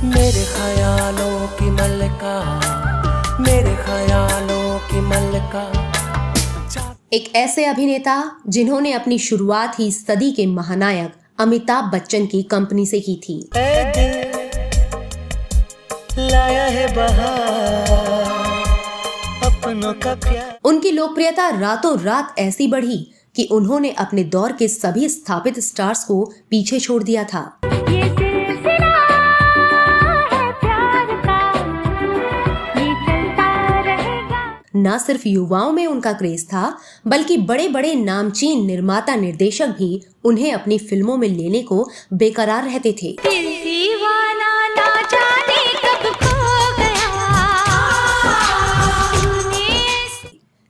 मेरे ख्यालों की मल्लिका, मेरे ख्यालों की मल्लिका। एक ऐसे अभिनेता जिन्होंने अपनी शुरुआत ही सदी के महानायक अमिताभ बच्चन की कंपनी से की थी। ए दिल लाया है बहार, अपनों का प्यार। उनकी लोकप्रियता रातों रात ऐसी बढ़ी कि उन्होंने अपने दौर के सभी स्थापित स्टार्स को पीछे छोड़ दिया था। ये सिलसिला है प्यार का, ये चलता रहेगा। न सिर्फ युवाओं में उनका क्रेज था, बल्कि बड़े बड़े नामचीन निर्माता निर्देशक भी उन्हें अपनी फिल्मों में लेने को बेकरार रहते थे। दिल दीवाना ना जाने कब खो गया।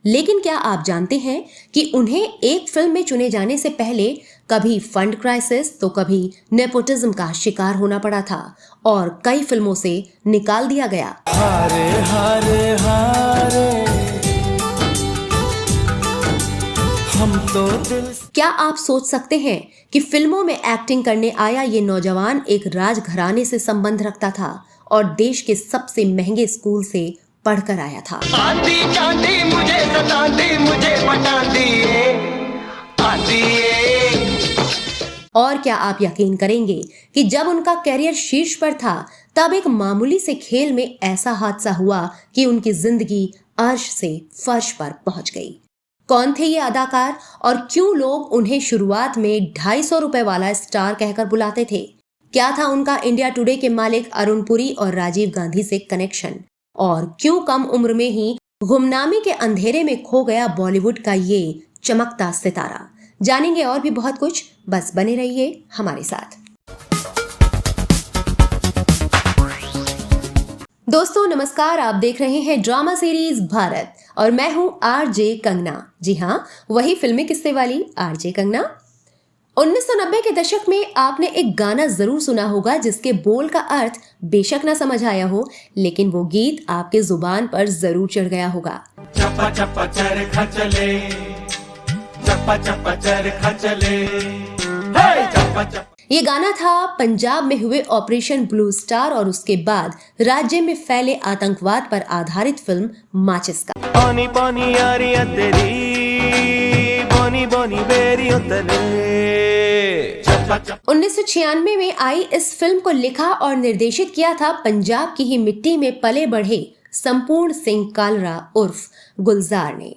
लेकिन क्या आप जानते हैं कि उन्हें एक फिल्म में चुने जाने से पहले कभी फंड क्राइसिस तो कभी नेपोटिज्म का शिकार होना पड़ा था और कई फिल्मों से निकाल दिया गया। हारे हारे हारे हम तो दिल। क्या आप सोच सकते हैं कि फिल्मों में एक्टिंग करने आया ये नौजवान एक राजघराने से संबंध रखता था और देश के सबसे महंगे स्कूल से पढ़कर आया था। आंधी चांदी मुझे सताती, मुझे पटाती है आंधी। और क्या आप यकीन करेंगे कि जब उनका करियर शीर्ष पर था तब एक मामूली से खेल में ऐसा हादसा हुआ कि उनकी जिंदगी अर्श से फर्श पर पहुंच गई। कौन थे ये अदाकार और क्यों लोग उन्हें शुरुआत में 250 रुपए वाला स्टार कहकर बुलाते थे? क्या था उनका इंडिया टुडे के मालिक अरुण पुरी और राजीव गांधी से कनेक्शन? और क्यों कम उम्र में ही गुमनामी के अंधेरे में खो गया बॉलीवुड का ये चमकता सितारा? जानेंगे और भी बहुत कुछ, बस बने रहिए हमारे साथ। दोस्तों नमस्कार, आप देख रहे हैं ड्रामा सीरीज भारत और मैं हूं आरजे कंगना। जी हाँ, वही फिल्मी किस्से वाली आरजे कंगना। 1990 के दशक में आपने एक गाना जरूर सुना होगा जिसके बोल का अर्थ बेशक ना समझ आया हो, लेकिन वो गीत आपके जुबान पर जरूर चढ़ गया होगा। चप्पा चप्पा चरखा चले, चप्पा चप्पा चरखा चले, चप्पा चप्पा। ये गाना था पंजाब में हुए ऑपरेशन ब्लू स्टार और उसके बाद राज्य में फैले आतंकवाद पर आधारित फिल्म माचिस का। पानी पानी यारियां तेरी, बोनी बोनी बेरियों तले। 1996 में आई इस फिल्म को लिखा और निर्देशित किया था पंजाब की ही मिट्टी में पले बढ़े संपूर्ण सिंह कालरा उर्फ गुलजार ने।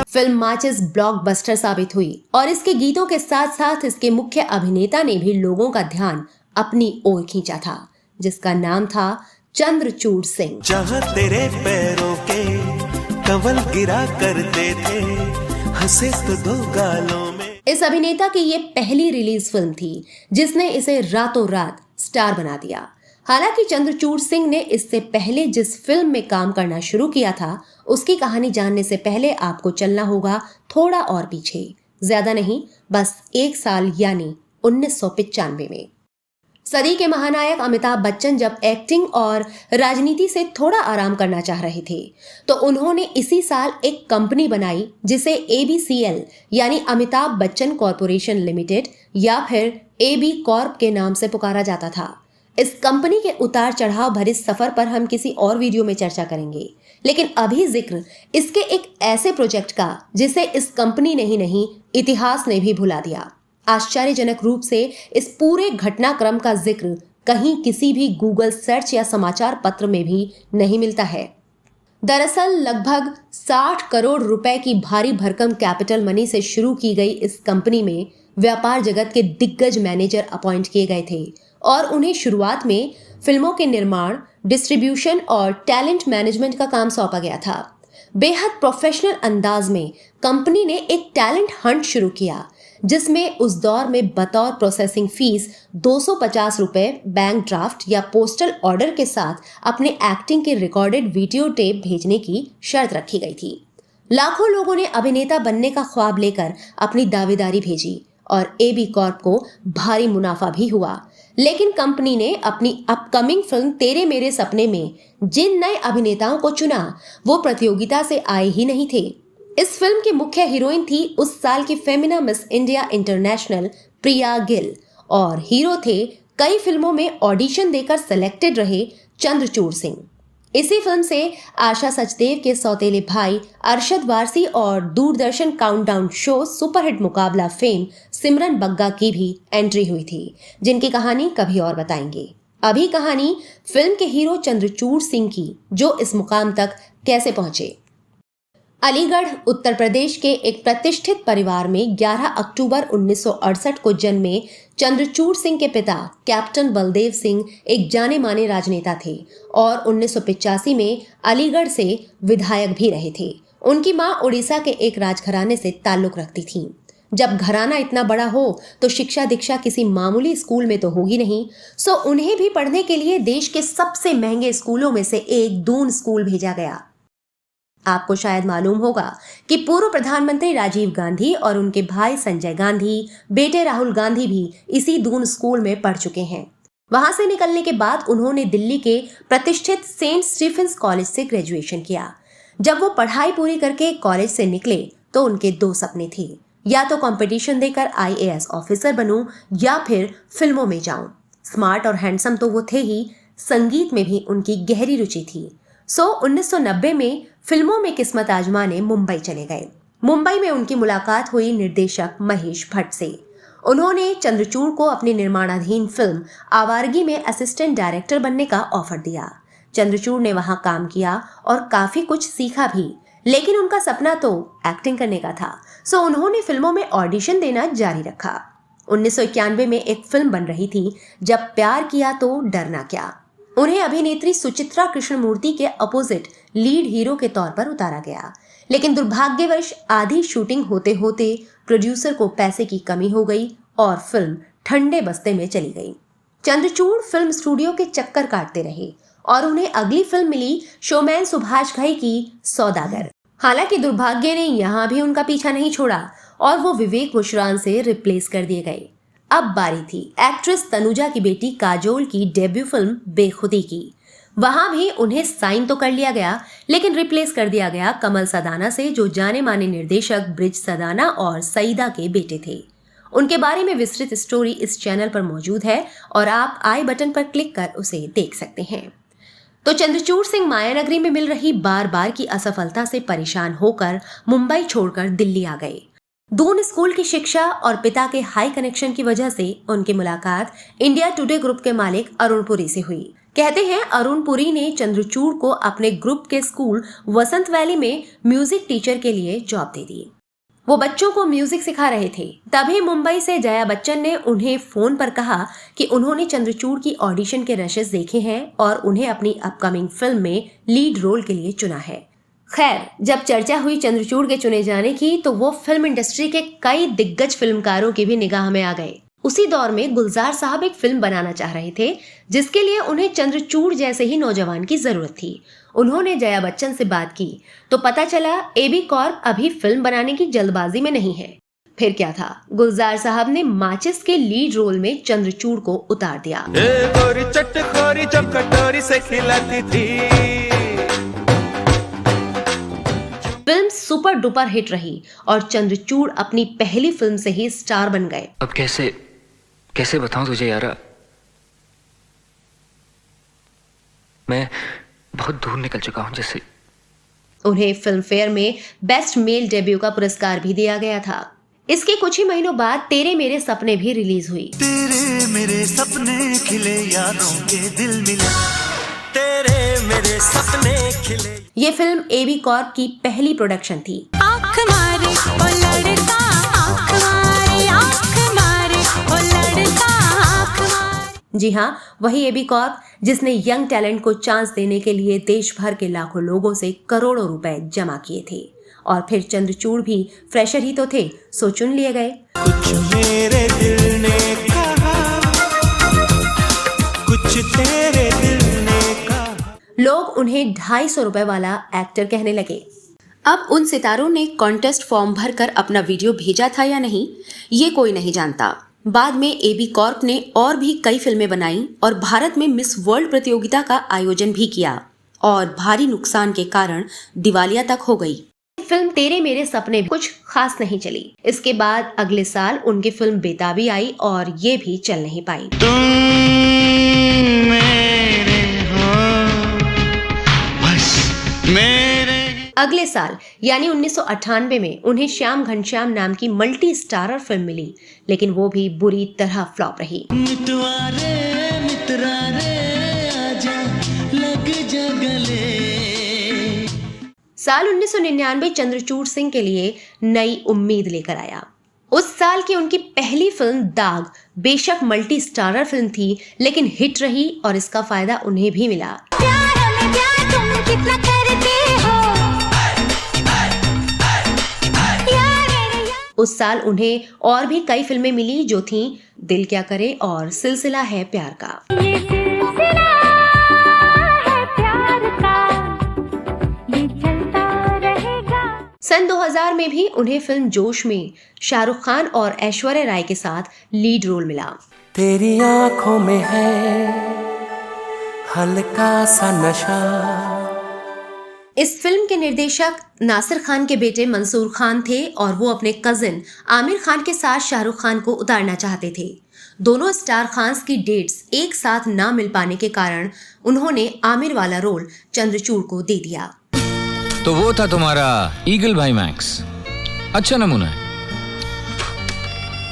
फिल्म माचिस ब्लॉकबस्टर साबित हुई और इसके गीतों के साथ साथ इसके मुख्य अभिनेता ने भी लोगों का ध्यान अपनी ओर खींचा था, जिसका नाम था चंद्रचूड़ सिंह। जहाँ तेरे पैरों के कंवल गिरा करते थे, हंसे तो दो गालों में। इस अभिनेता की ये पहली रिलीज फिल्म थी जिसने इसे रातों रात स्टार बना दिया। हालांकि चंद्रचूड़ सिंह ने इससे पहले जिस फिल्म में काम करना शुरू किया था उसकी कहानी जानने से पहले आपको चलना होगा थोड़ा और पीछे, ज्यादा नहीं, बस एक साल यानी 1995 में। सदी के महानायक अमिताभ बच्चन जब एक्टिंग और राजनीति से थोड़ा आराम करना चाह रहे थे तो उन्होंने इसी साल एक कंपनी बनाई जिसे ABCL यानी अमिताभ बच्चन कॉरपोरेशन लिमिटेड या फिर AB कॉर्प के नाम से पुकारा जाता था। इस कंपनी के उतार चढ़ाव भरे सफर पर हम किसी और वीडियो में चर्चा करेंगे, लेकिन अभी जिक्र इसके एक ऐसे प्रोजेक्ट का जिसे इस कंपनी ने ही नहीं इतिहास ने भी भुला दिया। आश्चर्यजनक रूप से इस पूरे घटनाक्रम का जिक्र कहीं किसी भी गूगल सर्च या समाचार पत्र में भी नहीं मिलता है। दरअसल लगभग 60 करोड़ रुपए की भारी भरकम कैपिटल मनी से शुरू की गई इस कंपनी में व्यापार जगत के दिग्गज मैनेजर अपॉइंट किए गए थे और उन्हें शुरुआत में फिल्मों के निर्माण, डिस्ट्रीब्यूशन और टैलेंट मैनेजमेंट का काम सौंपा गया था। बेहद प्रोफेशनल अंदाज में कंपनी ने एक टैलेंट हंट शुरू किया जिसमें उस दौर में बतौर प्रोसेसिंग फीस 250 रुपए बैंक ड्राफ्ट या पोस्टल ऑर्डर के साथ अपने एक्टिंग के रिकॉर्डेड वीडियो टेप भेजने की शर्त रखी गई थी। लाखों लोगों ने अभिनेता बनने का ख्वाब लेकर अपनी दावेदारी भेजी और AB कॉर्प को भारी मुनाफा भी हुआ, लेकिन कंपनी ने अपनी अपकमिंग फिल्म तेरे मेरे सपने में जिन नए अभिनेताओं को चुना वो प्रतियोगिता से आए ही नहीं थे। इस फिल्म की मुख्य हीरोइन थी उस साल की फेमिना मिस इंडिया इंटरनेशनल प्रिया गिल और हीरो थे कई फिल्मों में ऑडिशन देकर सिलेक्टेड रहे चंद्रचूड़ सिंह। इसी फिल्म से आशा सचदेव के सौतेले भाई अरशद वारसी और दूरदर्शन काउंटडाउन शो सुपरहिट मुकाबला फेम सिमरन बग्गा की भी एंट्री हुई थी, जिनकी कहानी कभी और बताएंगे। अभी कहानी फिल्म के हीरो चंद्रचूड़ सिंह की, जो इस मुकाम तक कैसे पहुंचे। अलीगढ़ उत्तर प्रदेश के एक प्रतिष्ठित परिवार में 11 अक्टूबर 1968 को जन्मे चंद्रचूड़ सिंह के पिता कैप्टन बलदेव सिंह एक जाने माने राजनेता थे और 1985 में अलीगढ़ से विधायक भी रहे थे। उनकी मां उड़ीसा के एक राजघराने से ताल्लुक रखती थीं। जब घराना इतना बड़ा हो तो शिक्षा दीक्षा किसी मामूली स्कूल में तो होगी नहीं, सो उन्हें भी पढ़ने के लिए देश के सबसे महंगे स्कूलों में से एक दून स्कूल भेजा गया। आपको शायद मालूम होगा कि पूर्व प्रधानमंत्री राजीव गांधी और उनके भाई संजय गांधी, बेटे राहुल गांधी भी इसी दून स्कूल में पढ़ चुके हैं। वहां से निकलने के बाद उन्होंने दिल्ली के प्रतिष्ठित सेंट स्टीफेंस कॉलेज से ग्रेजुएशन किया। जब वो पढ़ाई पूरी करके कॉलेज से निकले तो उनके 2 सपने थे, या तो कंपटीशन देकर IAS ऑफिसर बनूं या फिर फिल्मों में जाऊं। स्मार्ट और हैंडसम तो वो थे ही, संगीत में भी उनकी गहरी रुचि थी। 1990 में फिल्मों में किस्मत आजमाने मुंबई चले गए। मुंबई में उनकी मुलाकात हुई निर्देशक महेश भट्ट से। उन्होंने चंद्रचूड़ को अपनी निर्माणाधीन फिल्म आवारगी में असिस्टेंट डायरेक्टर बनने का ऑफर दिया। चंद्रचूड़ ने वहां काम किया और काफी कुछ सीखा भी, लेकिन उनका सपना तो एक्टिंग करने का था, सो उन्होंने फिल्मों में ऑडिशन देना जारी रखा। 1991 में एक फिल्म बन रही थी, जब प्यार किया तो डरना क्या। उन्हें अभिनेत्री सुचित्रा कृष्णमूर्ति के अपोजिट लीड हीरो के तौर पर उतारा गया, लेकिन दुर्भाग्यवश आधी शूटिंग होते होते प्रोड्यूसर को पैसे की कमी हो गई और फिल्म ठंडे बस्ते में चली गई। चंद्रचूड़ फिल्म स्टूडियो के चक्कर काटते रहे और उन्हें अगली फिल्म मिली शोमैन सुभाष घई की सौदागर। हालांकि दुर्भाग्य ने यहाँ भी उनका पीछा नहीं छोड़ा और वो विवेक मुश्रान से रिप्लेस कर दिए गए। अब बारी थी एक्ट्रेस तनुजा की बेटी काजोल की डेब्यू फिल्म बेखुदी की। वहां भी उन्हें साइन तो कर लिया गया, लेकिन रिप्लेस कर दिया गया कमल सदाना से, जो जाने माने निर्देशक ब्रिज सदाना और सईदा के बेटे थे। उनके बारे में विस्तृत स्टोरी इस चैनल पर मौजूद है और आप आई बटन पर क्लिक कर उसे देख सकते हैं। तो चंद्रचूड़ सिंह मायानगरी में मिल रही बार बार की असफलता से परेशान होकर मुंबई छोड़कर दिल्ली आ गए। दून स्कूल की शिक्षा और पिता के हाई कनेक्शन की वजह से उनकी मुलाकात इंडिया टुडे ग्रुप के मालिक अरुण पुरी से हुई। कहते हैं अरुण पुरी ने चंद्रचूड़ को अपने ग्रुप के स्कूल वसंत वैली में म्यूजिक टीचर के लिए जॉब दे दी। वो बच्चों को म्यूजिक सिखा रहे थे। तभी मुंबई से जया बच्चन ने उन्हें फोन पर कहा कि उन्होंने चंद्रचूड़ की ऑडिशन के रशेस देखे हैं और उन्हें अपनी अपकमिंग फिल्म में लीड रोल के लिए चुना है। खैर, जब चर्चा हुई चंद्रचूड़ के चुने जाने की, तो वो फिल्म इंडस्ट्री के कई दिग्गज फिल्मकारों की भी निगाह में आ गए। उसी दौर में गुलजार साहब एक फिल्म बनाना चाह रहे थे, जिसके लिए उन्हें चंद्रचूड़ जैसे ही नौजवान की जरूरत थी। उन्होंने जया बच्चन से बात की तो पता चला AB कॉर्प अभी फिल्म बनाने की जल्दबाजी में नहीं है। फिर क्या था, गुलजार साहब ने माचिस के लीड रोल में चंद्रचूड़ को उतार दिया। गोरी चटखोरी जब कटोरी से खिलाती थी। फिल्म सुपर डुपर हिट रही और चंद्रचूड़ अपनी पहली फिल्म से ही स्टार बन गए। अब कैसे बताऊं तुझे यारा, मैं बहुत दूर निकल चुका हूं जैसे। उन्हें फिल्म फेयर में बेस्ट मेल डेब्यू का पुरस्कार भी दिया गया था। इसके कुछ ही महीनों बाद तेरे मेरे सपने भी रिलीज हुई। तेरे मेरे सपने खिले, यादों के दिल मिले, तेरे मेरे सपने खिले। ये फिल्म AB कॉर्प की पहली प्रोडक्शन थी। आँख मारे ओ लड़का, आँख मारे, आँख मारे ओ लड़का, आँख मारे। जी हाँ, वही AB कॉर्प जिसने यंग टैलेंट को चांस देने के लिए देश भर के लाखों लोगों से करोड़ों रुपए जमा किए थे। और फिर चंद्रचूड़ भी फ्रेशर ही तो थे, सो चुन लिए गए। कुछ मेरे दिल ने कहा, कुछ तेरे दिल ने कहा। लोग उन्हें 250 रुपए वाला एक्टर कहने लगे। अब उन सितारों ने कॉन्टेस्ट फॉर्म भरकर अपना वीडियो भेजा था या नहीं, ये कोई नहीं जानता। बाद में AB कॉर्प ने और भी कई फिल्में बनाई और भारत में मिस वर्ल्ड प्रतियोगिता का आयोजन भी किया और भारी नुकसान के कारण दिवालिया तक हो गई। फिल्म तेरे मेरे सपने कुछ खास नहीं चली। इसके बाद अगले साल उनकी फिल्म बेताबी आई और ये भी चल नहीं पाई। तुम मेरे हो बस मेरे। अगले साल यानी 1998 में उन्हें श्याम घनश्याम नाम की मल्टी स्टारर फिल्म मिली, लेकिन वो भी बुरी तरह फ्लॉप रही। साल 1999 चंद्रचूड़ सिंह के लिए नई उम्मीद लेकर आया। उस साल की उनकी पहली फिल्म दाग बेशक मल्टी स्टारर फिल्म थी, लेकिन हिट रही और इसका फायदा उन्हें भी मिला। प्यार में प्यार तुम कितना करते हो यार। उस साल उन्हें और भी कई फिल्में मिली जो थीं दिल क्या करे और सिलसिला है प्यार का। ये सिलसिला है प्यार का, ये चलता रहेगा। सन 2000 में भी उन्हें फिल्म जोश में शाहरुख खान और ऐश्वर्या राय के साथ लीड रोल मिला। तेरी आंखों में है हल्का सा नशा। इस फिल्म के निर्देशक नासिर खान के बेटे मंसूर खान थे और वो अपने कजिन आमिर खान के साथ शाहरुख खान को उतारना चाहते थे। दोनों स्टार खान्स की डेट्स एक साथ ना मिल पाने के कारण उन्होंने आमिर वाला रोल चंद्रचूड़ को दे दिया। तो वो था तुम्हारा ईगल भाई मैक्स, अच्छा नमूना है।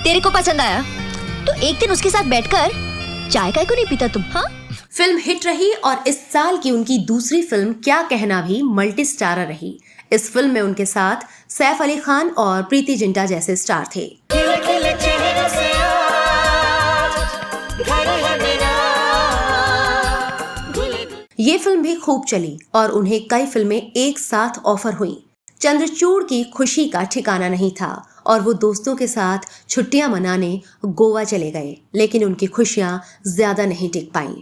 तेरे को पसंद आया तो एक दिन उसके साथ बैठकर चाय का क्यों नहीं पीता तुम? हाँ, फिल्म हिट रही और इस साल की उनकी दूसरी फिल्म क्या कहना भी मल्टी स्टारर रही। इस फिल्म में उनके साथ सैफ अली खान और प्रीति जिंटा जैसे स्टार थे। ये फिल्म भी खूब चली और उन्हें कई फिल्में एक साथ ऑफर हुई। चंद्रचूड़ की खुशी का ठिकाना नहीं था और वो दोस्तों के साथ छुट्टियां मनाने गोवा चले गए, लेकिन उनकी खुशियां ज्यादा नहीं टिक पाईं।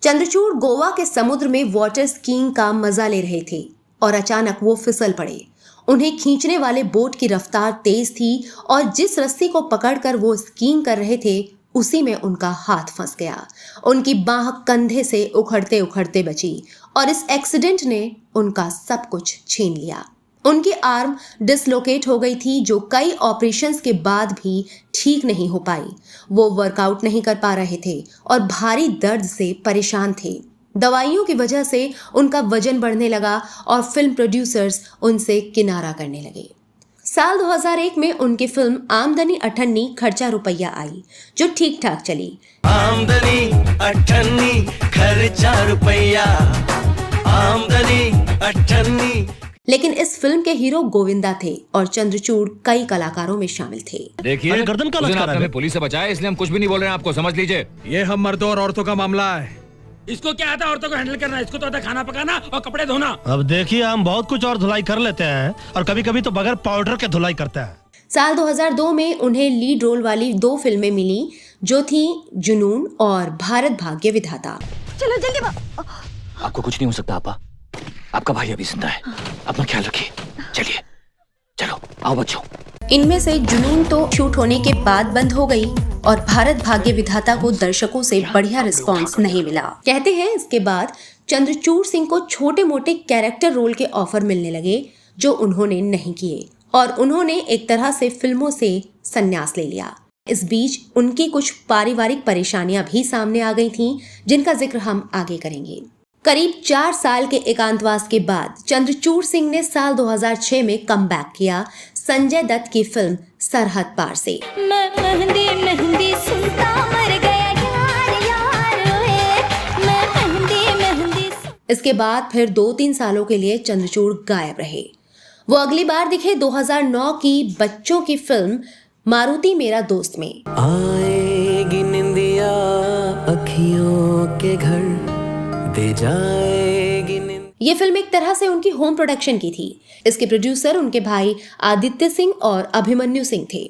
चंद्रचूड़ गोवा के समुद्र में वाटर स्कीइंग का मजा ले रहे थे और अचानक वो फिसल पड़े। उन्हें खींचने वाले बोट की रफ्तार तेज थी और जिस रस्सी को पकड़कर वो स्कीइंग कर रहे थे उसी में उनका हाथ फंस गया। उनकी बांह कंधे से उखड़ते उखड़ते बची और इस एक्सीडेंट ने उनका सब कुछ छीन लिया। उनकी आर्म डिसलोकेट हो गई थी जो कई ऑपरेशंस के बाद भी ठीक नहीं हो पाई। वो वर्कआउट नहीं कर पा रहे थे और भारी दर्द से परेशान थे। दवाइयों की वजह से उनका वजन बढ़ने लगा और फिल्म प्रोड्यूसर्स उनसे किनारा करने लगे। साल 2001 में उनकी फिल्म आमदनी अठन्नी खर्चा रुपया आई जो ठीक ठाक चली। आमदनी अठन्नी खर्चा रुपया, आमदनी अठन्नी। लेकिन इस फिल्म के हीरो गोविंदा थे और चंद्रचूड़ कई कलाकारों में शामिल थे। देखिए गर्दन का लचका आपने हमें पुलिस से बचाया, इसलिए हम कुछ भी नहीं बोल रहे हैं, आपको समझ लीजिए। ये हम मर्दों और औरतों का मामला है। इसको क्या आता है औरतों को हैंडल करना? इसको तो आता है खाना पकाना और कपड़े धोना। अब देखिए हम बहुत कुछ और धुलाई कर लेते हैं और कभी कभी तो बगैर पाउडर के धुलाई करते हैं। साल 2002 में उन्हें लीड रोल वाली 2 फिल्में मिली जो थी जुनून और भारत भाग्य विधाता। चलो जल्दी। आपको कुछ नहीं हो सकता आपा, आपका भाई अभी जिंदा है, अपना ख्याल रखिए। चलिए चलो आओ बच्चों। इनमें से जुनून तो शूट होने के बाद बंद हो गई और भारत भाग्य विधाता को दर्शकों से बढ़िया रिस्पांस नहीं मिला। कहते हैं इसके बाद चंद्रचूड़ सिंह को छोटे मोटे कैरेक्टर रोल के ऑफर मिलने लगे जो उन्होंने नहीं किए और उन्होंने एक तरह से फिल्मों से संन्यास ले लिया। इस बीच उनकी कुछ पारिवारिक परेशानियां भी सामने आ गई थीं जिनका जिक्र हम आगे करेंगे। करीब 4 साल के एकांतवास के बाद चंद्रचूड़ सिंह ने साल 2006 में कमबैक किया संजय दत्त की फिल्म सरहद पार से। मैं मेहंदी मेहंदी सुनता मर गया यार यार ओए, मैं मेहंदी मेहंदी। इसके बाद फिर 2-3 सालों के लिए चंद्रचूड़ गायब रहे। वो अगली बार दिखे 2009 की बच्चों की फिल्म मारुति मेरा दोस्त में। आएगी निंदिया अखियों के घर दे जाएगी। ये फिल्म एक तरह से उनकी होम प्रोडक्शन की थी। इसके प्रोड्यूसर उनके भाई आदित्य सिंह और अभिमन्यु सिंह थे।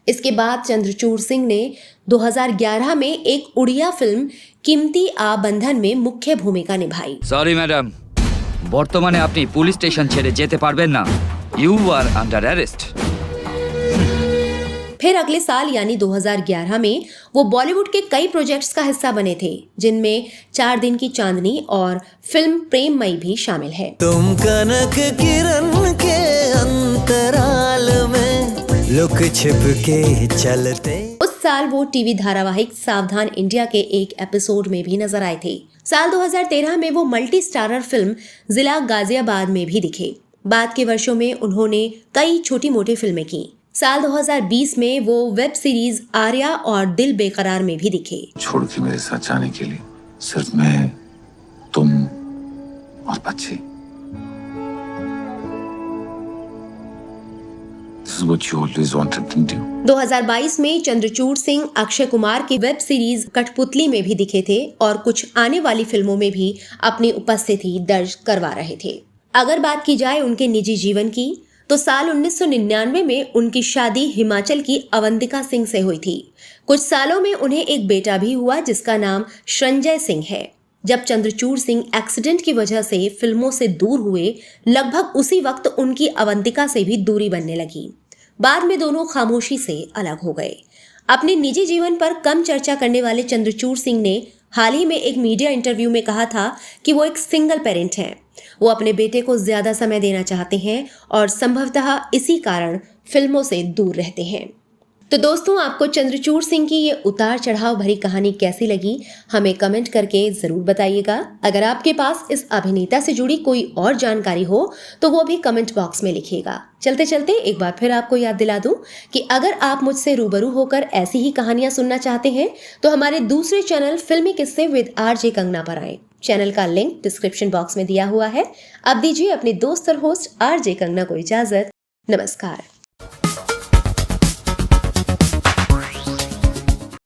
इसके बाद चंद्रचूड़ सिंह ने 2011 में एक उड़िया फिल्म कीमती आ बंधन में मुख्य भूमिका निभाई। सॉरी मैडम, बर्तमाने आपनी पुलिस स्टेशन छेड़े जेते पारबेन ना, यू आर अंडर अरेस्ट। फिर अगले साल यानी 2011 में वो बॉलीवुड के कई प्रोजेक्ट्स का हिस्सा बने थे जिनमें 4 दिन की चांदनी और फिल्म प्रेममयी भी शामिल है। तुम कनक किरण के अंतराल में लुक छिप के चलते। उस साल वो टीवी धारावाहिक सावधान इंडिया के एक एपिसोड में भी नजर आए थे। साल 2013 में वो मल्टी स्टारर फिल्म जिला गाजियाबाद में भी दिखे। बाद के वर्षों में उन्होंने कई छोटी मोटी फिल्में की। साल 2020 में वो वेब सीरीज आर्या और दिल बेकरार में भी दिखे। छोड़ के मेरे साथ जाने के लिए सिर्फ मैं, तुम और बच्चे। This is what you always wanted, didn't you? 2022 में चंद्रचूड़ सिंह अक्षय कुमार की वेब सीरीज कठपुतली में भी दिखे थे और कुछ आने वाली फिल्मों में भी अपनी उपस्थिति दर्ज करवा रहे थे। अगर बात की जाए उनके निजी जीवन की, तो साल 1999 में उनकी शादी हिमाचल की अवंतिका सिंह से हुई थी। कुछ सालों में उन्हें एक बेटा भी हुआ जिसका नाम संजय सिंह है। जब चंद्रचूड़ सिंह एक्सीडेंट की वजह से फिल्मों से दूर हुए, लगभग उसी वक्त उनकी अवंतिका से भी दूरी बनने लगी। बाद में दोनों खामोशी से अलग हो गए। अपने निजी जीवन पर कम चर्चा करने वाले चंद्रचूड़ सिंह ने हाल ही में एक मीडिया इंटरव्यू में कहा था कि वो एक सिंगल पेरेंट हैं। वो अपने बेटे को ज्यादा समय देना चाहते हैं और संभवतः इसी कारण फिल्मों से दूर रहते हैं। तो दोस्तों, आपको चंद्रचूड़ सिंह की ये उतार चढ़ाव भरी कहानी कैसी लगी, हमें कमेंट करके जरूर बताइएगा। अगर आपके पास इस अभिनेता से जुड़ी कोई और जानकारी हो तो वो भी कमेंट बॉक्स में लिखिएगा। चलते चलते एक बार फिर आपको याद दिला दूं कि अगर आप मुझसे रूबरू होकर ऐसी ही कहानियां सुनना चाहते हैं तो हमारे दूसरे चैनल फिल्मी किस्से विद आरजे कंगना पर आएं। चैनल का लिंक डिस्क्रिप्शन बॉक्स में दिया हुआ है। अब दीजिए अपने दोस्त और होस्ट आरजे कंगना को इजाजत। नमस्कार।